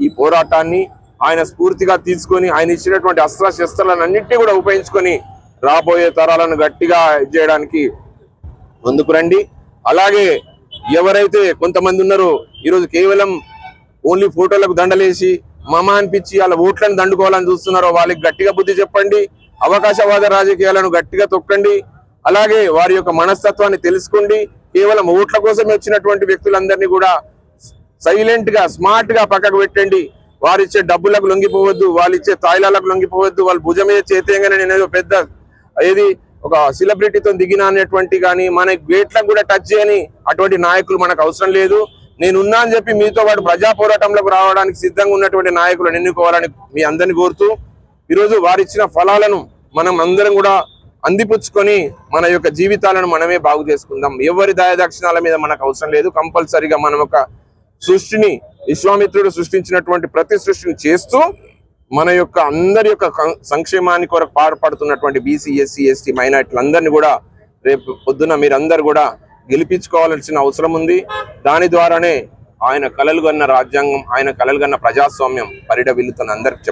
ఈ పోరాటాన్ని ఆయన స్ఫూర్తిగా తీసుకొని ఆయన ఇచ్చినటువంటి అస్త్రశస్త్రాలన్నింటినీ కూడా ఉపయోగించుకొని రాబోయే తరాలను గట్టిగా చేయడానికి ముందుకు రండి. అలాగే ఎవరైతే కొంతమంది ఉన్నారో ఈరోజు కేవలం ఓన్లీ ఫోటోలకు దండలేసి మమ అనిపించి వాళ్ళ ఓట్లను దండుకోవాలని చూస్తున్నారో వాళ్ళకి గట్టిగా బుద్ధి చెప్పండి. అవకాశవాద రాజకీయాలను గట్టిగా తొక్కండి. అలాగే వారి యొక్క మనస్తత్వాన్ని తెలుసుకోండి. కేవలం ఓట్ల కోసం వచ్చినటువంటి వ్యక్తులందరినీ కూడా సైలెంట్ గా స్మార్ట్ గా పక్కకు పెట్టండి. వారిచ్చే డబ్బులకు లొంగిపోవద్దు, వాళ్ళు ఇచ్చే తాయిలాలకు లొంగిపోవద్దు. వాళ్ళు భుజం మీద చేతేయంగానే నేను పెద్ద ఏది ఒక సెలబ్రిటీతో దిగిన అనేటువంటి కానీ మన గేట్లకు కూడా టచ్ చేయని అటువంటి నాయకులు మనకు అవసరం లేదు. నేనున్నా అని చెప్పి మీతో పాటు ప్రజా పోరాటంలోకి రావడానికి సిద్ధంగా ఉన్నటువంటి నాయకులను ఎన్నుకోవాలని మీ అందరినీ కోరుతూ ఈరోజు వారిచ్చిన ఫలాలను మనం అందరం కూడా అందిపుచ్చుకొని మన యొక్క జీవితాలను మనమే బాగు చేసుకుందాం. ఎవరి దయాదక్షిణాల మీద మనకు అవసరం లేదు. కంపల్సరిగా మనం ఒక సృష్టిని విశ్వామిత్రుడు సృష్టించినటువంటి ప్రతి సృష్టిని చేస్తూ మన యొక్క అందరి యొక్క సంక్షేమాన్ని కొరకు పాటుపడుతున్నటువంటి బీసీ, ఎస్సీ, ఎస్టీ, మైనార్టీలందరినీ కూడా రేపు పొద్దున మీరందరూ కూడా గెలిపించుకోవాల్సిన అవసరం ఉంది. దాని ద్వారానే ఆయన కలలుగన్న రాజ్యాంగం, ఆయన కలలుగన్న ప్రజాస్వామ్యం పరిడవిల్లుతున్న అందరికి